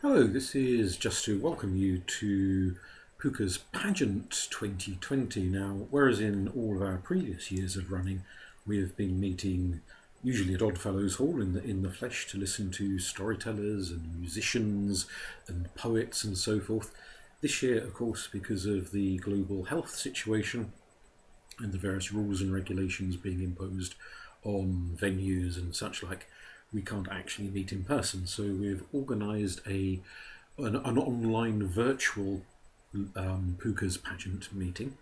Hello, this is just to welcome you to Pooka's Pageant 2020. Now, whereas in all of our previous years of running, we have been meeting usually at Oddfellows Hall in the flesh to listen to storytellers and musicians and poets and so forth. This year, of course, because of the global health situation and the various rules and regulations being imposed on venues and such like, we can't actually meet in person. So we've organised an online virtual Pooka's Pageant meeting.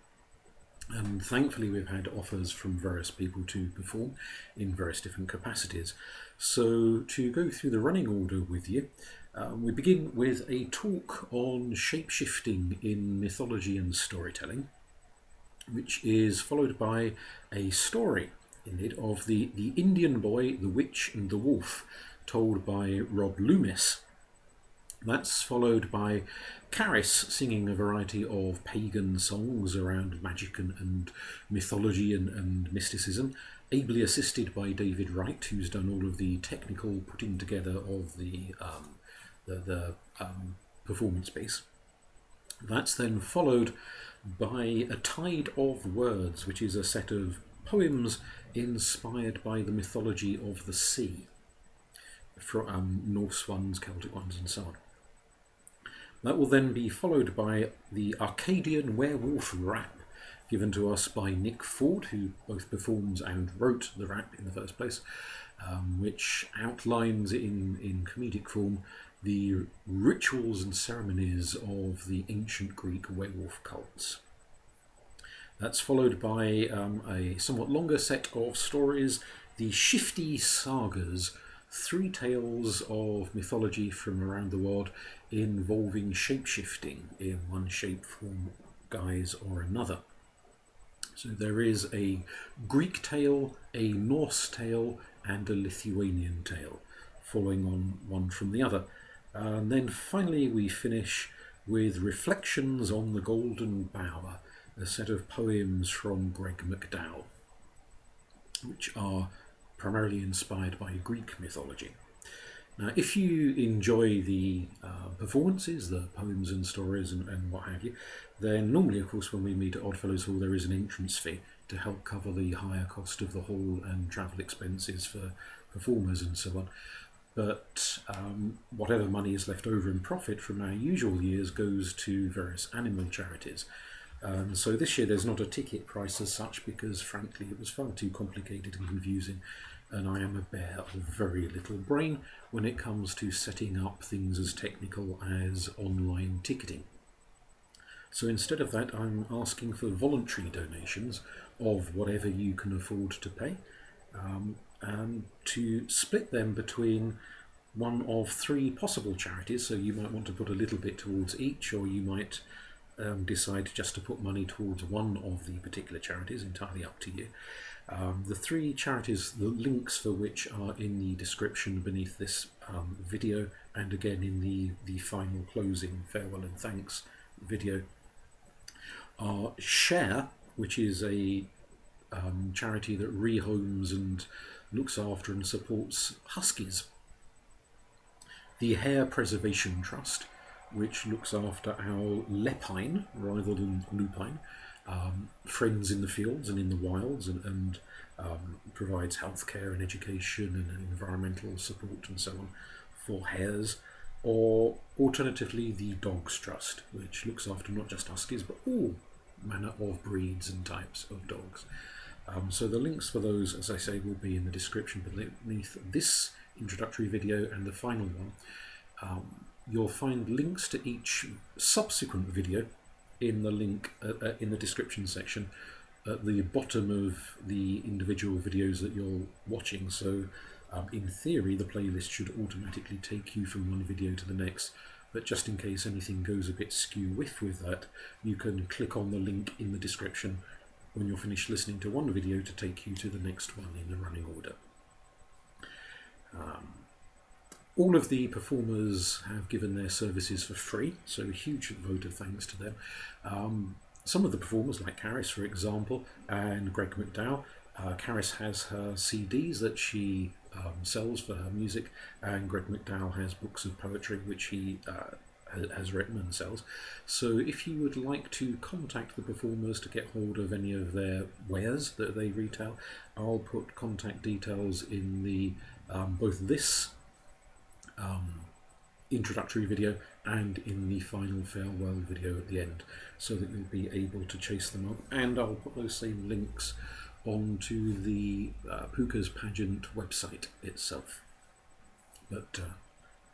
And thankfully we've had offers from various people to perform in various different capacities. So to go through the running order with you, we begin with a talk on shape-shifting in mythology and storytelling, which is followed by a story indeed of the Indian boy, the witch and the wolf, told by Rob Loomis. That's followed by Caris singing a variety of pagan songs around magic and mythology and mysticism, ably assisted by David Wright, who's done all of the technical putting together of the performance piece. That's then followed by A Tide of Words, which is a set of poems inspired by the mythology of the sea, from Norse ones, Celtic ones, and so on. That will then be followed by the Arcadian Werewolf rap, given to us by Nick Ford, who both performs and wrote the rap in the first place, which outlines in comedic form the rituals and ceremonies of the ancient Greek werewolf cults. That's followed by a somewhat longer set of stories, the Shifty Sagas, 3 tales of mythology from around the world involving shape-shifting in one shape, form, guise or another. So there is a Greek tale, a Norse tale and a Lithuanian tale, following on one from the other. And then finally we finish with Reflections on the Golden Bower, a set of poems from Greg McDowell, which are primarily inspired by Greek mythology. Now, if you enjoy the performances, the poems and stories and what have you, then normally, of course, when we meet at Oddfellows Hall, there is an entrance fee to help cover the higher cost of the hall and travel expenses for performers and so on. But whatever money is left over in profit from our usual years goes to various animal charities. So this year there's not a ticket price as such, because frankly it was far too complicated and confusing, and I am a bear of very little brain when it comes to setting up things as technical as online ticketing. So instead of that, I'm asking for voluntary donations of whatever you can afford to pay, and to split them between one of 3 possible charities. So you might want to put a little bit towards each, or you might decide just to put money towards one of the particular charities, entirely up to you. The 3 charities, the links for which are in the description beneath this video, and again in the final closing farewell and thanks video, are Share, which is a charity that rehomes and looks after and supports huskies; the Hare Preservation Trust, which looks after our lepine rather than lupine, friends in the fields and in the wilds, and provides healthcare and education and environmental support and so on for hares; or alternatively the Dogs Trust, which looks after not just huskies but all manner of breeds and types of dogs. So the links for those, as I say, will be in the description beneath this introductory video and the final one. You'll find links to each subsequent video in the link in the description section at the bottom of the individual videos that you're watching. So in theory the playlist should automatically take you from one video to the next, but just in case anything goes a bit skew-whiff with that, you can click on the link in the description when you're finished listening to one video to take you to the next one in the running order. All of the performers have given their services for free, so a huge vote of thanks to them. Some of the performers, like Caris for example, and Greg McDowell, Caris has her CDs that she sells for her music, and Greg McDowell has books of poetry which he has written and sells. So if you would like to contact the performers to get hold of any of their wares that they retail, I'll put contact details in the both this introductory video and in the final farewell video at the end, so that you'll be able to chase them up. And I'll put those same links onto the Pooka's Pageant website itself. But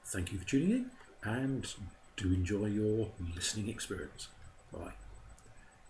thank you for tuning in, and do enjoy your listening experience. Bye.